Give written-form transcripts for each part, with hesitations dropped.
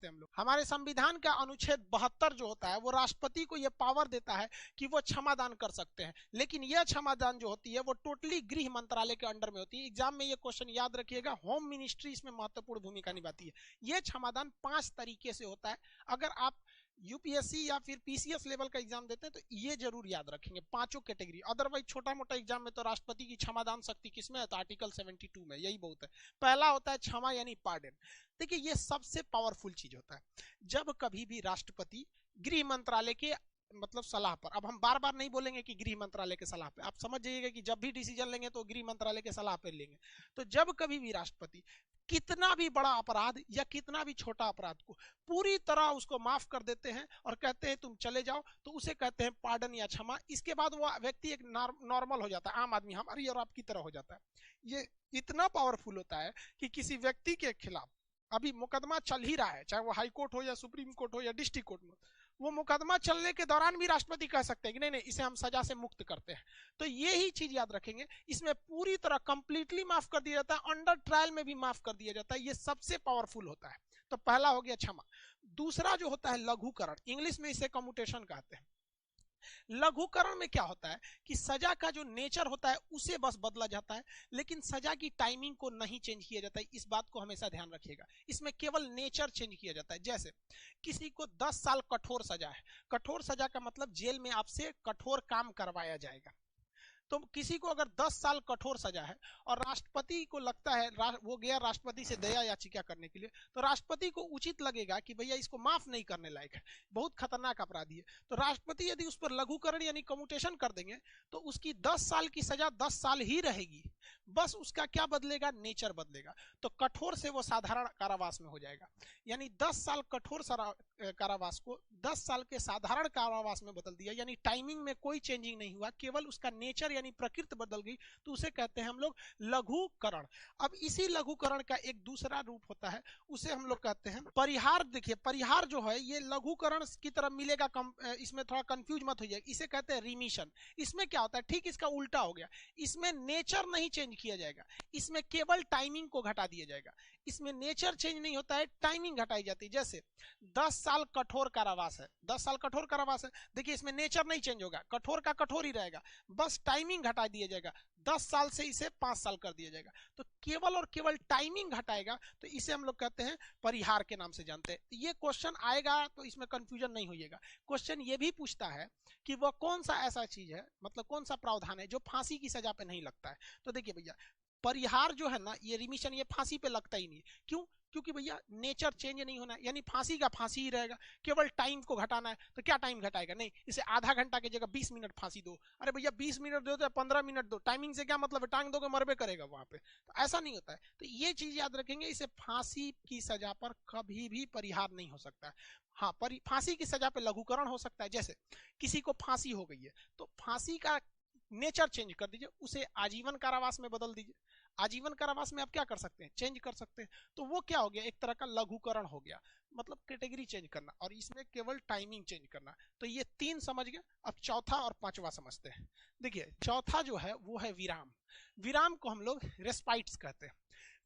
हम लोग हमारे संविधान का अनुच्छेद 72 जो होता है वो राष्ट्रपति को ये पावर देता है कि वो क्षमादान कर सकते हैं, लेकिन यह क्षमादान जो होती है वो टोटली गृह मंत्रालय के अंडर में होती है। एग्जाम में ये क्वेश्चन याद रखिएगा, होम मिनिस्ट्री इसमें महत्वपूर्ण भूमिका निभाती है। ये क्षमादान 5 तरीके से होता है। अगर आप यूपीएससी या फिर पीसीएस लेवल का एग्जाम देते हैं तो ये जरूर याद रखेंगे, पांचों कैटेगरी। अदरवाइज छोटा मोटा एग्जाम में तो राष्ट्रपति की क्षमादान शक्ति किसमें है, तो आर्टिकल 72 में, यही बहुत है। पहला होता है क्षमा यानी पार्डन। देखिए ये सबसे पावरफुल चीज होता है। जब कभी भी राष्ट्रपति गृह मंत्रालय के मतलब सलाह पर, अब हम बार बार नहीं बोलेंगे कि गृह मंत्रालय के सलाह पे, आप समझ जाइएगा कि जब भी डिसीजन लेंगे तो गृह मंत्रालय के सलाह पर लेंगे। तो जब कभी भी राष्ट्रपति कितना भी बड़ा अपराध या कितना भी छोटा अपराध को पूरी तरह उसको माफ कर देते हैं और कहते हैं तुम चले जाओ, तो उसे कहते हैं पार्डन या क्षमा। इसके बाद वो व्यक्ति एक नॉर्मल हो जाता है, आम आदमी हमारी और आपकी तरह हो जाता है। ये इतना पावरफुल होता है कि किसी व्यक्ति के खिलाफ अभी मुकदमा चल ही रहा है, चाहे वो हाई कोर्ट हो या सुप्रीम कोर्ट हो या डिस्ट्रिक्ट कोर्ट में, वो मुकदमा चलने के दौरान भी राष्ट्रपति कह सकते हैं कि नहीं नहीं इसे हम सजा से मुक्त करते हैं। तो ये ही चीज याद रखेंगे, इसमें पूरी तरह कंप्लीटली माफ कर दिया जाता है, अंडर ट्रायल में भी माफ कर दिया जाता है। ये सबसे पावरफुल होता है। तो पहला हो गया क्षमा। दूसरा जो होता है लघुकरण, इंग्लिश में इसे कम्यूटेशन कहते हैं। लघुकरण में क्या होता है कि सजा का जो नेचर होता है उसे बस बदला जाता है, लेकिन सजा की टाइमिंग को नहीं चेंज किया जाता है। इस बात को हमेशा ध्यान रखिएगा, इसमें केवल नेचर चेंज किया जाता है। जैसे किसी को 10 साल कठोर सजा है, कठोर सजा का मतलब जेल में आपसे कठोर काम करवाया जाएगा। तो किसी को अगर 10 साल कठोर सजा है और राष्ट्रपति को लगता है, वो गया राष्ट्रपति से दया याचिका करने के लिए, तो राष्ट्रपति को उचित लगेगा कि भैया इसको माफ नहीं करने लायक है, बहुत खतरनाक अपराधी है। तो राष्ट्रपति यदि उस पर लघुकरण यानी कम्यूटेशन कर देंगे तो उसकी 10 साल की सजा 10 साल ही रहेगी, बस उसका क्या बदलेगा, नेचर बदलेगा। तो कठोर से वो साधारण कारावास में हो जाएगा, यानी 10 साल कठोर कारावास को 10 साल के साधारण कारावास में बदल दिया, यानी टाइमिंग में कोई चेंजिंग नहीं हुआ, केवल उसका नेचर यानी प्रकृति बदल गई। तो उसे कहते हैं हम लोग लघुकरण। अब इसी लघुकरण का एक दूसरा रूप होता है, उसे हम लोग कहते हैं परिहार। देखिए परिहार जो है ये लघुकरण की तरफ मिलेगा, इसमें थोड़ा कंफ्यूज मत होइए, इसे कहते हैं रिमिशन। इसमें क्या होता है, ठीक इसका उल्टा हो गया। इसमें नेचर नहीं चेंज किया जाएगा, इसमें केवल टाइमिंग को घटा दिया जाएगा। इसमें नेचर चेंज नहीं होता है, टाइमिंग घटाई जाती है। जैसे 10 साल कठोर कारावास है, 10 साल कठोर कारावास है, देखिए इसमें नेचर नहीं चेंज होगा, कठोर का कठोर ही रहेगा, बस टाइमिंग घटा दिया जाएगा। 10 साल से इसे 5 साल कर दिया जाएगा। तो केवल और केवल टाइमिंग घटाएगा, तो इसे हम लोग कहते हैं परिहार के नाम से जानते हैं। ये क्वेश्चन आएगा तो इसमें कंफ्यूजन नहीं होइएगा। क्वेश्चन ये भी पूछता है कि वह कौन सा ऐसा चीज है, मतलब कौन सा प्रावधान है जो फांसी की सजा पे नहीं लगता है। तो देखिए भैया परिहार जो है ना, ये रिमिशन, ये फांसी पे लगता ही नहीं। क्यों? क्योंकि भैया नेचर चेंज नहीं होना है, यानी फांसी का फांसी ही रहेगा, केवल टाइम को घटाना है। तो क्या टाइम घटाएगा, नहीं, इसे आधा घंटा की जगह 20 मिनट फांसी दो। अरे भैया 20 मिनट दो तो 15 मिनट दो, टाइमिंग से क्या मतलब है, टांग दोगे मरबे करेगा वहां पे। तो ऐसा नहीं होता है। तो ये चीज याद रखेंगे, इसे फांसी की सजा पर कभी भी परिहार नहीं हो सकता है। हाँ, फांसी की सजा पे लघुकरण हो सकता है। जैसे किसी को फांसी हो गई है तो फांसी का नेचर चेंज कर दीजिए, उसे आजीवन कारावास में बदल दीजिए। आजीवन कारावास में आप क्या कर सकते हैं, चेंज कर सकते हैं। तो वो क्या हो गया, एक तरह का लघुकरण हो गया, मतलब कैटेगरी चेंज करना, और इसमें केवल टाइमिंग चेंज करना। तो ये 3 समझ गए। अब चौथा और 5वां समझते हैं। देखिए चौथा जो है वो है विराम। विराम को हम लोग रेस्पाइट्स कहते हैं।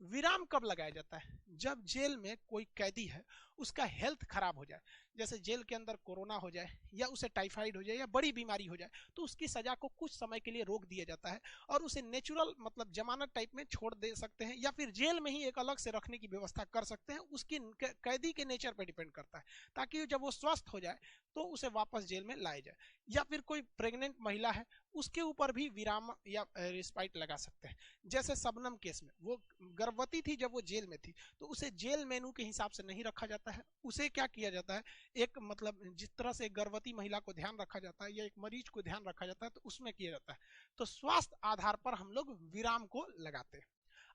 विराम कब लगाया जाता है, जब जेल में कोई कैदी है उसका हेल्थ खराब हो जाए, जैसे जेल के अंदर कोरोना हो जाए या उसे टाइफाइड हो जाए या बड़ी बीमारी हो जाए, तो उसकी सजा को कुछ समय के लिए रोक दिया जाता है और उसे नेचुरल मतलब जमानत टाइप में छोड़ दे सकते हैं, या फिर जेल में ही एक अलग से रखने की व्यवस्था कर सकते हैं। उसकी कैदी के नेचर पर डिपेंड करता है, ताकि जब वो स्वस्थ हो जाए तो उसे वापस जेल में लाया जाए। या फिर कोई प्रेग्नेंट महिला है उसके ऊपर भी विराम या रिस्पाइट लगा सकते हैं। जैसे शबनम केस में वो गर्भवती थी जब वो जेल में थी, तो उसे जेल मेनू के हिसाब से नहीं रखा जाता है। उसे क्या किया जाता है, एक मतलब जिस तरह से गर्भवती महिला को ध्यान रखा जाता है या एक मरीज को ध्यान रखा जाता है, तो उसमें किया जाता है। तो स्वास्थ्य आधार पर हम लोग विराम को लगाते हैं।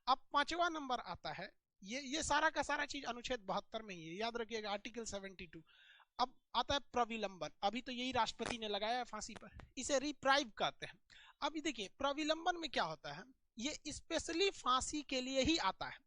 अब 5वां नंबर आता है, ये सारा का सारा चीज अनुच्छेद 72 में ही है, याद रखिएगा, आर्टिकल 72। अब आता है प्रविलंबन। अभी तो यही राष्ट्रपति ने लगाया है फांसी पर, इसे रिप्राइव कहते हैं। अभी देखिए प्रविलंबन में क्या होता है, ये स्पेशली फांसी के लिए ही आता है।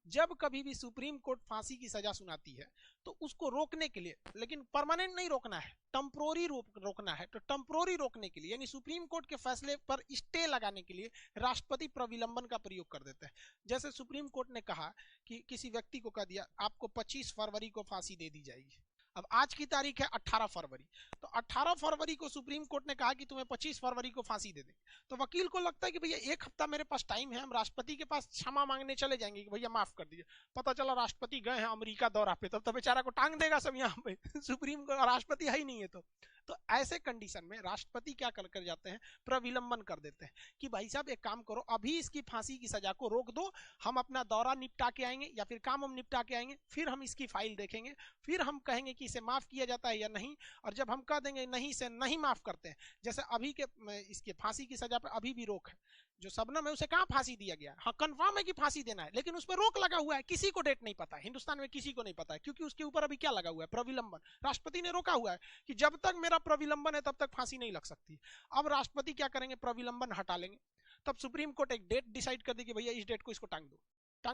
जब कभी भी सुप्रीम कोर्ट फांसी की सजा सुनाती है तो उसको रोकने के लिए, लेकिन परमानेंट नहीं रोकना है, टेम्पोररी रोकना है, तो टेम्पोररी रोकने के लिए यानी सुप्रीम कोर्ट के फैसले पर स्टे लगाने के लिए राष्ट्रपति प्रविलंबन का प्रयोग कर देते हैं। जैसे सुप्रीम कोर्ट ने कहा कि किसी व्यक्ति को कह दिया आपको 25 फरवरी को फांसी दे दी जाएगी। अब आज की तारीख है 18 फरवरी, तो 18 फरवरी को सुप्रीम कोर्ट ने कहा कि तुम्हें 25 फरवरी को फांसी दे देंगे। तो वकील को लगता है कि भैया एक हफ्ता मेरे पास टाइम है, हम राष्ट्रपति के पास क्षमा मांगने चले जाएंगे कि भैया माफ कर दीजिए। पता चला राष्ट्रपति गए हैं अमेरिका दौरा पे, तब तो बेचारा को टांग देगा सब यहाँ पे सुप्रीम कोर्ट राष्ट्रपति है ही नहीं है। तो ऐसे कंडीशन में राष्ट्रपति क्या कर जाते हैं, प्रविलंबन कर देते हैं कि भाई साहब एक काम करो, अभी इसकी फांसी की सजा को रोक दो, हम अपना दौरा निपटा के आएंगे या फिर काम हम निपटा के आएंगे, फिर हम इसकी फाइल देखेंगे, फिर हम कहेंगे कि इसे माफ किया जाता है या नहीं। और जब हम कह देंगे नहीं से नहीं माफ करते हैं, जैसे अभी के इसके फांसी की सजा पर अभी भी रोक है, जो शबनम है उसे कहां फांसी दिया गया, हाँ कंफर्म है कि फांसी देना है, लेकिन उस पर रोक लगा हुआ है, किसी को डेट नहीं पता है, हिंदुस्तान में किसी को नहीं पता है, क्योंकि उसके ऊपर अभी क्या लगा हुआ है, प्रविलंबन। राष्ट्रपति ने रोका हुआ है कि जब तक मेरा प्रविलंबन है तब तक फांसी नहीं लग सकती। अब राष्ट्रपति क्या करेंगे, प्रविलंबन हटा लेंगे, तब सुप्रीम कोर्ट एक डेट डिसाइड कर देगी, भैया इस डेट को इसको टांग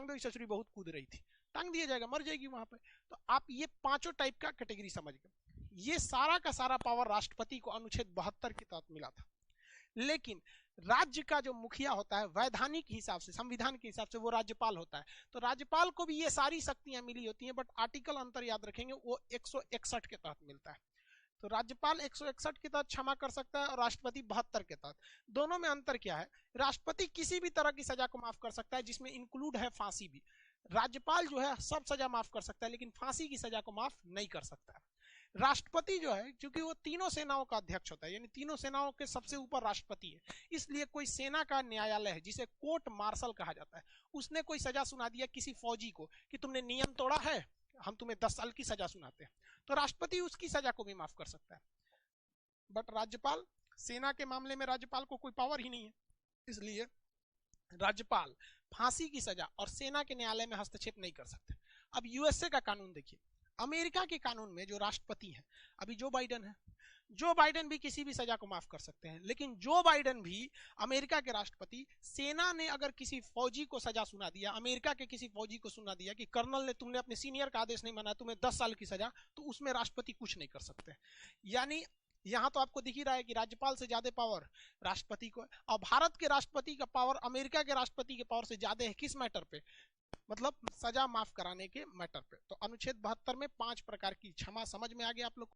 दो, इस ससुरी बहुत कूद रही थी, टांग दिया जाएगा, मर जाएगी वहां पे। तो आप ये पांचों टाइप का कैटेगरी समझ गए। ये सारा का सारा पावर राष्ट्रपति को अनुच्छेद 72 के तहत मिला था। लेकिन राज्य का जो मुखिया होता है वैधानिक हिसाब से, संविधान के हिसाब से, वो राज्यपाल होता है। तो राज्यपाल को भी ये सारी शक्तियां मिली होती हैं, बट आर्टिकल अंतर याद रखेंगे, वो 161 के तहत मिलता है। तो राज्यपाल 161 के तहत क्षमा कर सकता है और राष्ट्रपति 72 के तहत। दोनों में अंतर क्या है, राष्ट्रपति किसी भी तरह की सजा को माफ कर सकता है जिसमें इंक्लूड है फांसी भी। राज्यपाल जो है सब सजा माफ कर सकता है, लेकिन फांसी की सजा को माफ नहीं कर सकता है। राष्ट्रपति जो है, क्योंकि वो तीनों सेनाओं का अध्यक्ष होता है, यानी तीनों सेनाओं के सबसे ऊपर राष्ट्रपति है, इसलिए कोई सेना का न्यायालय है जिसे कोर्ट मार्शल कहा जाता है, उसने कोई सजा सुना दिया किसी फौजी को कि तुमने नियम तोड़ा है, हम तुम्हें 10 साल की सजा सुनाते हैं, तो राष्ट्रपति उसकी सजा को भी माफ कर सकता है। बट राज्यपाल, सेना के मामले में राज्यपाल को कोई पावर ही नहीं है, इसलिए राज्यपाल फांसी की सजा और सेना के न्यायालय में हस्तक्षेप नहीं कर सकते। अब यूएसए का कानून देखिए, अमेरिका के कानून में जो राष्ट्रपति है अभी जो बाइडेन है, जो बाइडेन भी किसी भी सजा को माफ कर सकते हैं, लेकिन जो बाइडेन भी अमेरिका के राष्ट्रपति, सेना ने अगर किसी फौजी को सजा सुना दिया, अमेरिका के किसी फौजी को सुना दिया कि कर्नल ने तुमने अपने सीनियर का आदेश नहीं माना, तुम्हें 10 साल की सजा, तो उसमें राष्ट्रपति कुछ नहीं कर सकते। यानी यहाँ तो आपको दिख ही रहा है कि राज्यपाल से ज्यादा पावर राष्ट्रपति को है, और भारत के राष्ट्रपति का पावर अमेरिका के राष्ट्रपति के पावर से ज्यादा है। किस मैटर पे, मतलब सजा माफ कराने के मैटर पे। तो अनुच्छेद 72 में 5 प्रकार की क्षमा समझ में आ गया आप लोग।